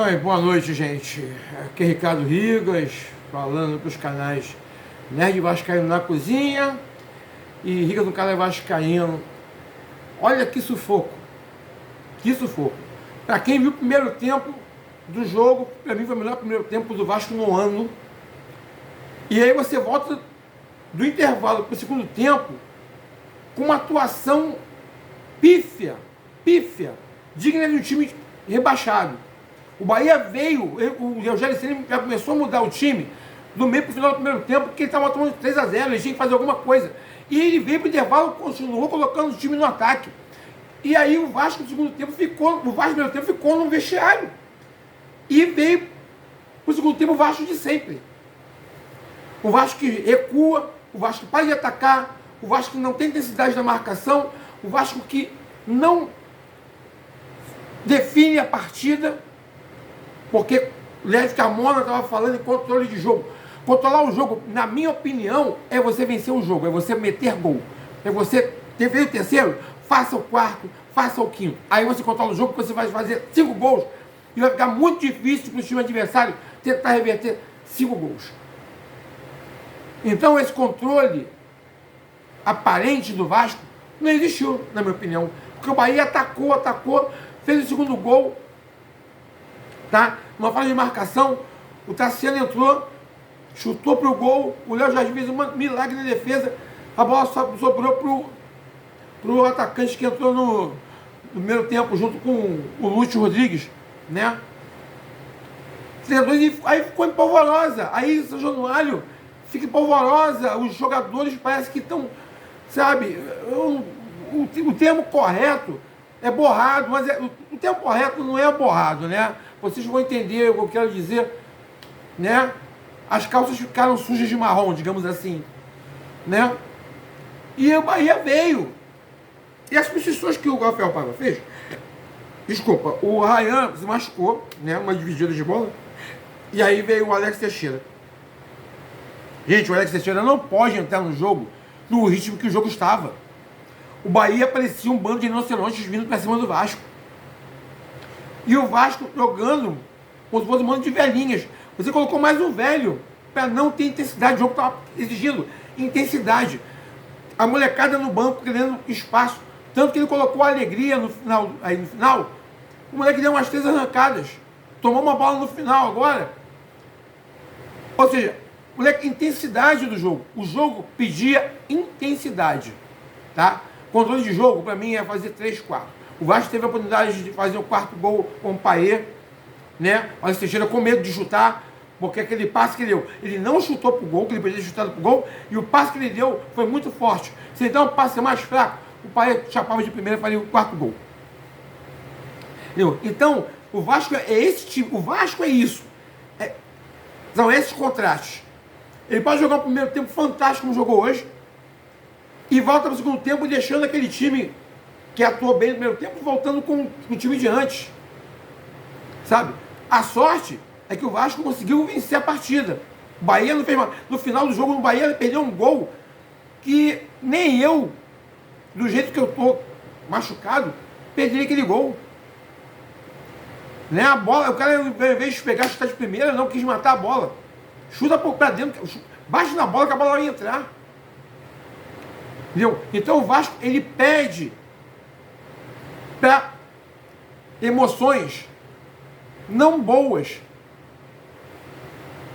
Oi, boa noite, gente. Aqui é Ricardo Rigas, falando para os canais Nerd Vascaíno na Cozinha e Rigas no Canal Vascaíno. Olha que sufoco, que sufoco. Para quem viu o primeiro tempo do jogo, para mim foi o melhor primeiro tempo do Vasco no ano. E aí você volta do intervalo para o segundo tempo com uma atuação pífia, digna de um time rebaixado. O Bahia veio, o Rogério Ceni já começou a mudar o time do meio para o final do primeiro tempo, porque ele estava tomando 3-0, ele tinha que fazer alguma coisa. E ele veio para o intervalo, continuou colocando o time no ataque. E aí o Vasco no segundo tempo ficou, o Vasco no primeiro tempo ficou no vestiário. E veio para o segundo tempo o Vasco de sempre. O Vasco que recua, o Vasco que para de atacar, o Vasco que não tem intensidade na marcação, o Vasco que não define a partida, porque o Léo Carmona estava falando em controle de jogo. Controlar o jogo, na minha opinião, é você vencer o jogo, é você meter gol. É você ter feito o terceiro, faça o quarto, faça o quinto. Aí você controla o jogo, porque você vai fazer 5 gols e vai ficar muito difícil para o time adversário tentar reverter 5 gols. Então esse controle aparente do Vasco não existiu, na minha opinião. Porque o Bahia atacou, fez o segundo gol, tá? Numa falha de marcação, o Tassiano entrou, chutou pro gol, o Léo Jardim fez um milagre na defesa, a bola sobrou pro atacante que entrou no primeiro tempo junto com o Lúcio Rodrigues, né? Aí ficou empolvorosa, aí São Januário fica empolvorosa, os jogadores parecem que estão, sabe, o termo correto é borrado, mas o termo correto não é borrado, né? Vocês vão entender o que eu quero dizer, né? As calças ficaram sujas de marrom, digamos assim, né? E o Bahia veio. E as substituições que o Rafael Paiva fez, desculpa, o Ryan se machucou, né? Uma dividida de bola, e aí veio o Alex Teixeira. Gente, o Alex Teixeira não pode entrar no jogo no ritmo que o jogo estava. O Bahia parecia um bando de rinocerontes vindo para cima do Vasco. E o Vasco jogando como se fosse um bando de velhinhas. Você colocou mais um velho para não ter intensidade. O jogo estava exigindo intensidade. A molecada no banco querendo espaço. Tanto que ele colocou a Alegria no final. Aí no final, o moleque deu umas 3 arrancadas. Tomou uma bola no final agora. Ou seja, moleque, intensidade do jogo. O jogo pedia intensidade. Tá? Controle de jogo, para mim, é fazer 3-4. O Vasco teve a oportunidade de fazer o 4º gol com o Paê, né? O Alex Teixeira com medo de chutar, porque aquele passe que ele deu, ele não chutou pro gol, que ele podia ter chutado pro gol, e o passe que ele deu foi muito forte. Se ele der um passe mais fraco, o Paê chapava de primeira e faria o 4º gol. Entendeu? Então, o Vasco é esse tipo, o Vasco é isso. São esses contrastes. Ele pode jogar um primeiro tempo fantástico como jogou hoje, e volta para o segundo tempo deixando aquele time que atuou bem no primeiro tempo, voltando com o time de antes. Sabe? A sorte é que o Vasco conseguiu vencer a partida. O Bahia não fez mais. No final do jogo, o Bahia perdeu um gol que nem eu, do jeito que eu tô machucado, perderia aquele gol. Né? A bola, o cara, ao invés de pegar, chutar de primeira, não quis matar a bola. Chuta para dentro, bate na bola que a bola vai entrar. Entendeu? Então o Vasco, ele pede para emoções não boas,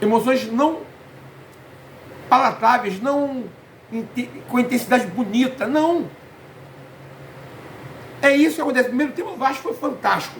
emoções não palatáveis, não com intensidade bonita, não. É isso que acontece. O primeiro tempo do Vasco foi fantástico,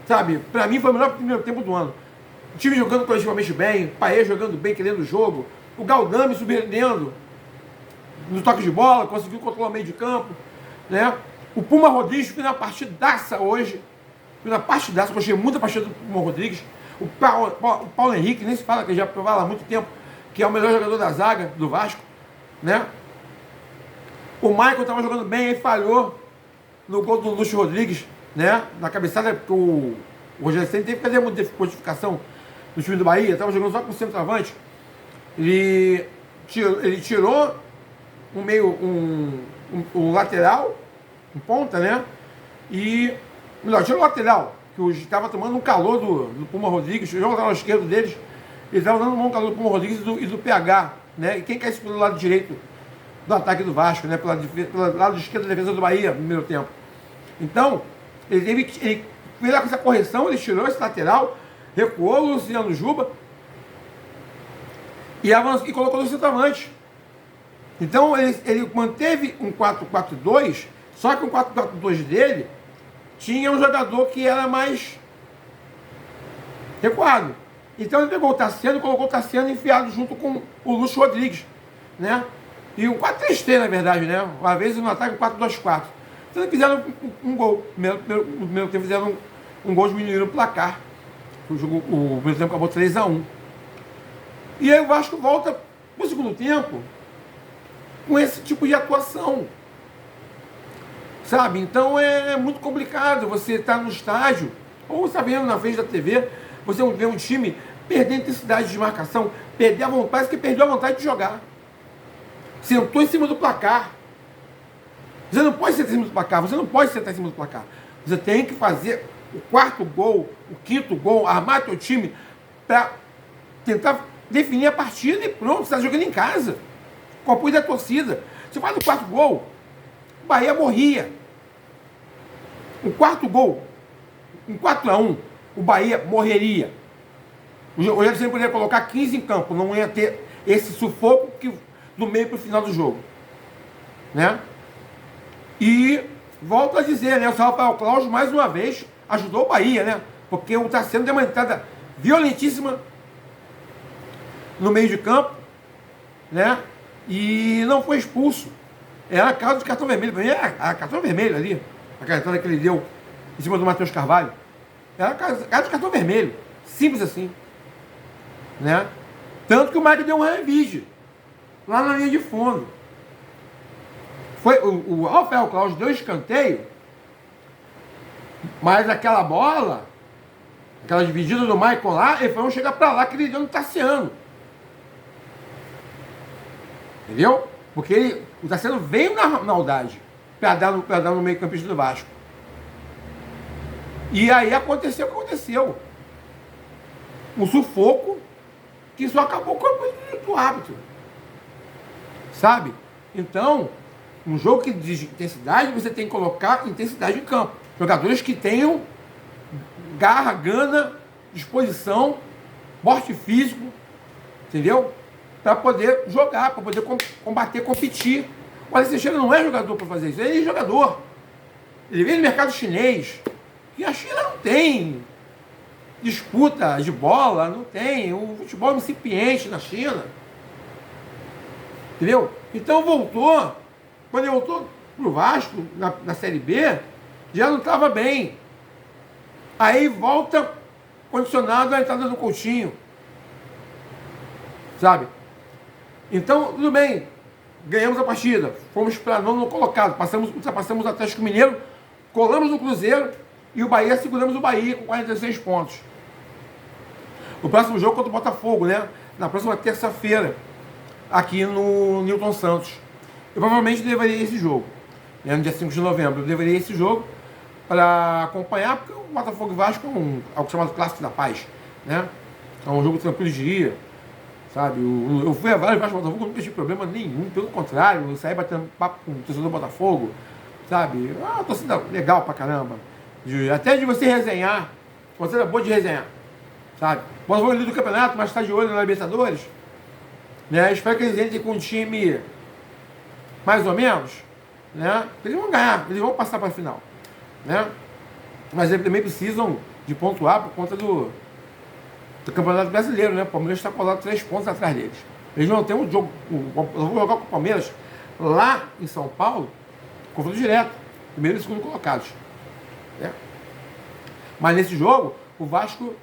sabe? Para mim foi o melhor primeiro tempo do ano. O time jogando coletivamente bem, o Paê jogando bem, querendo o jogo, o Galdame surpreendendo no toque de bola, conseguiu controlar o meio de campo, né? O Puma Rodrigues fez uma partidaça hoje, gostei muito da partida do Puma Rodrigues. O Paulo Henrique, nem se fala, que já fala há muito tempo, que é o melhor jogador da zaga do Vasco, né? O Michael estava jogando bem, aí falhou no gol do Lúcio Rodrigues, né? Na cabeçada, porque o Rogério Ceni teve que fazer muita modificação no time do Bahia, estava jogando só com o centroavante. Ele tirou um lateral, um ponta, né? E melhor, tirou o lateral, que estava tomando um calor do Puma Rodrigues, o jogo estava ao esquerdo deles, eles estavam dando um calor do Puma Rodrigues e do PH, né? E quem cai pelo lado direito do ataque do Vasco, né? Pelo lado esquerdo da defesa do Bahia, no primeiro tempo. Então, ele fez essa correção, ele tirou esse lateral, recuou o Luciano Juba e avançou, e colocou no centroavante. Então, ele manteve um 4-4-2, só que o 4-4-2 dele tinha um jogador que era mais recuado. Então ele pegou o Tassiano e colocou o Tassiano enfiado junto com o Lúcio Rodrigues, né? E um 4-3-3, na verdade, né? Uma vez no ataque, um 4-2-4. Então eles fizeram um gol. No primeiro tempo fizeram um gol, diminuíram o placar. O primeiro tempo acabou 3-1. E aí o Vasco volta no segundo tempo com esse tipo de atuação. Sabe? Então é muito complicado você estar no estádio, ou está vendo na frente da TV, você vê um time perder a intensidade de marcação, perder a vontade, parece que perdeu a vontade de jogar. Sentou em cima do placar. Você não pode sentar em cima do placar, você não pode sentar em cima do placar. Você tem que fazer o quarto gol, o quinto gol, armar teu time para tentar definir a partida e pronto, você está jogando em casa, com o apoio da torcida. Você faz o quarto gol, o Bahia morria. O quarto gol, um 4-1, o Bahia morreria. O Rogério sempre poderia colocar 15 em campo, não ia ter esse sufoco do meio para o final do jogo, né? E volto a dizer, né? O Rafael Claus mais uma vez ajudou o Bahia, né? Porque o Tassiano deu uma entrada violentíssima no meio de campo, né? E não foi expulso. Era a casa de cartão vermelho. Para mim era cartão vermelho ali. A entrada que ele deu em cima do Matheus Carvalho. Era a casa de cartão vermelho. Simples assim, né? Tanto que o Mike deu um revide lá na linha de fundo. Foi o Rafael Claus deu escanteio, mas aquela bola, aquela dividida do Maicon lá, ele foi chegar para lá que ele deu no Tassiano. Entendeu? Porque o Tassiano veio na maldade para dar no meio campista do Vasco. E aí aconteceu o que aconteceu. Um sufoco que só acabou com o árbitro. Sabe? Então, um jogo que diz intensidade, você tem que colocar intensidade em campo. Jogadores que tenham garra, gana, disposição, porte físico, entendeu? Para poder jogar, para poder combater, competir. O Alex Teixeira não é jogador para fazer isso, ele é jogador. Ele vem no mercado chinês, e a China não tem disputa de bola, não tem. O futebol é incipiente na China. Entendeu? Então voltou. Quando ele voltou pro Vasco, na Série B, já não estava bem. Aí volta condicionado à entrada do Coutinho. Sabe? Então, tudo bem. Ganhamos a partida. Fomos para nono colocado. Ultrapassamos o Atlético Mineiro, colamos no Cruzeiro e o Bahia, seguramos o Bahia com 46 pontos. O próximo jogo contra o Botafogo, né? Na próxima terça-feira, aqui no Newton Santos. Eu provavelmente deveria esse jogo, né? No dia 5 de novembro. Eu deveria esse jogo para acompanhar, porque o Botafogo e Vasco é algo chamado Clássico da Paz, né? É um jogo tranquilo de ir, sabe? Eu fui a vários Vasco e Botafogo, nunca tive problema nenhum, pelo contrário, eu saí batendo papo com o torcedor do Botafogo, sabe? Ah, uma torcida legal pra caramba. Até de você resenhar, você é boa de resenhar, sabe? O Botafogo é líder do campeonato, mas está de olho na Libertadores, né? Espero que eles entrem com um time mais ou menos, né? Eles vão ganhar, eles vão passar para a final, né? Mas eles também precisam de pontuar por conta do Campeonato Brasileiro, né? O Palmeiras está colado 3 pontos atrás deles. Eles não têm um jogo. Eu vou jogar com o Palmeiras lá em São Paulo, confronto direto, primeiro e segundo colocados, né? Mas nesse jogo, o Vasco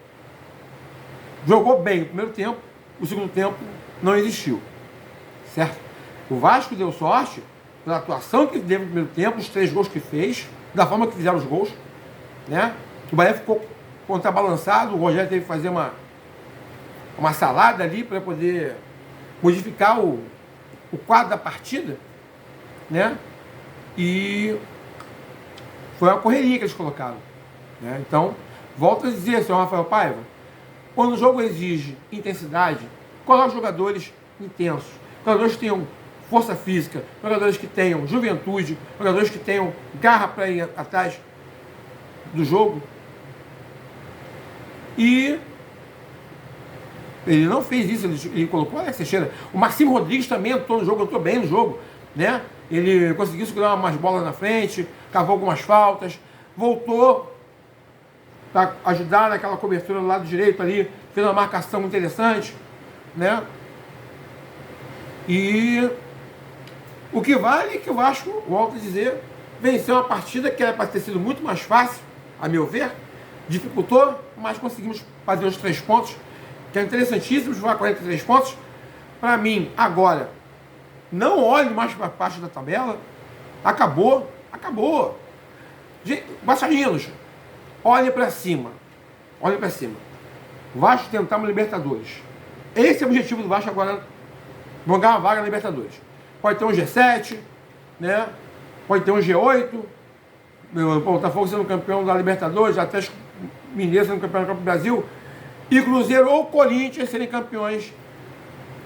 jogou bem o primeiro tempo, o segundo tempo não existiu, certo? O Vasco deu sorte pela atuação que teve no primeiro tempo, os 3 gols que fez, da forma que fizeram os gols, né? O Bahia ficou contrabalançado, o Rogério teve que fazer uma salada ali para poder modificar o quadro da partida, né? E foi uma correria que eles colocaram, né? Então, Volto a dizer, senhor Rafael Paiva, quando o jogo exige intensidade, coloque jogadores intensos, jogadores que tenham força física, jogadores que tenham juventude, jogadores que tenham garra para ir atrás do jogo. E ele não fez isso, ele colocou o Alex Teixeira. O Marcílio Rodrigues também entrou no jogo, entrou bem no jogo, né? Ele conseguiu segurar umas bolas na frente, cavou algumas faltas, voltou para ajudar naquela cobertura do lado direito ali, fez uma marcação interessante, né? E o que vale é que o Vasco, volto a dizer, venceu uma partida que era para ter sido muito mais fácil, a meu ver, dificultou, mas conseguimos fazer os 3 pontos, que é interessantíssimo, jogar 43 pontos. Para mim, agora, não olhe mais para a parte da tabela, acabou. Vascaínos, olhem para cima, o Vasco tentar uma Libertadores. Esse é o objetivo do Vasco agora, ganhar uma vaga na Libertadores. Pode ter um G7, né? Pode ter um G8, o Botafogo sendo campeão da Libertadores, Atlético Mineiro sendo campeão da Copa do Brasil, e Cruzeiro ou Corinthians serem campeões.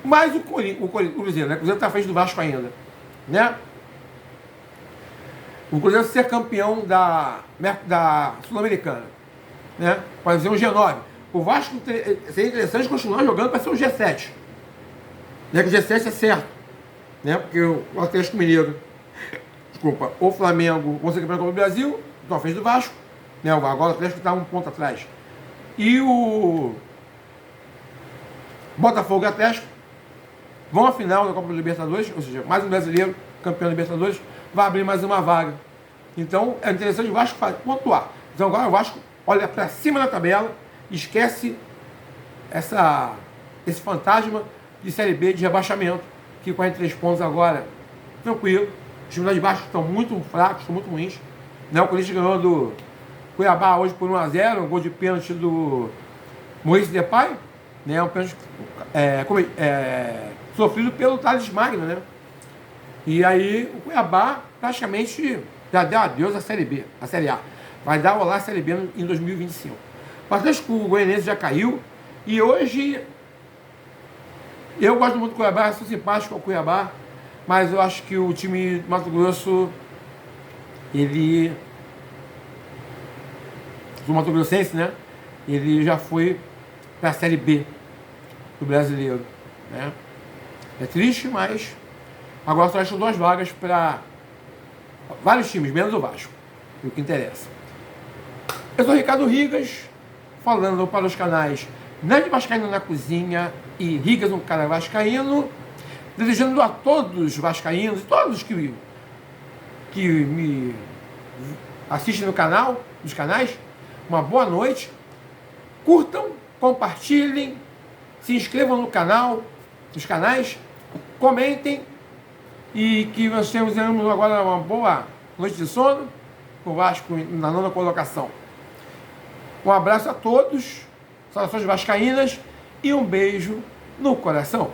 Mas o Cruzeiro, né? O Cruzeiro está à frente do Vasco ainda, né? O Cruzeiro ser campeão da Sul-Americana, né? Pode ser um G9. O Vasco seria interessante continuar jogando para ser um G7. Né? Que o G7 é certo, né? Porque o Atlético Mineiro, o Flamengo vão ser campeão da Copa do Brasil, estão à frente do Vasco, né? Agora o Atlético está um ponto atrás. E o Botafogo e Atlético vão à final da Copa do Libertadores, ou seja, mais um brasileiro campeão da Libertadores, vai abrir mais uma vaga. Então é interessante o Vasco pontuar. Então agora o Vasco olha para cima da tabela, esquece esse fantasma de Série B, de rebaixamento, que 43 pontos agora, tranquilo. Os times lá de baixo estão muito fracos, estão muito ruins. Né? O Corinthians ganhou do Cuiabá hoje por 1-0, um gol de pênalti do Moisés Depay, né? Um pênalti sofrido pelo Thales Magno, né? E aí o Cuiabá praticamente já deu adeus à Série B, à Série A. Vai dar o lá a Série B em 2025. O Atlético Goianiense já caiu e hoje eu gosto muito do Cuiabá, sou simpático ao Cuiabá, mas eu acho que o time do Mato Grosso, do Mato Grossense, né? Ele já foi para a Série B do brasileiro, né? É triste, mas agora só restam 2 vagas para vários times, menos o Vasco, o que interessa. Eu sou Ricardo Rigas, falando para os canais Nerd Vascaíno na Cozinha e Rigas, um cara vascaíno, desejando a todos os vascaínos e todos que me assistem no canal, nos canais, uma boa noite. Curtam, compartilhem, se inscrevam no canal, nos canais, comentem e que nós temos agora uma boa noite de sono com o Vasco na 9ª colocação. Um abraço a todos, saudações vascaínas e um beijo no coração.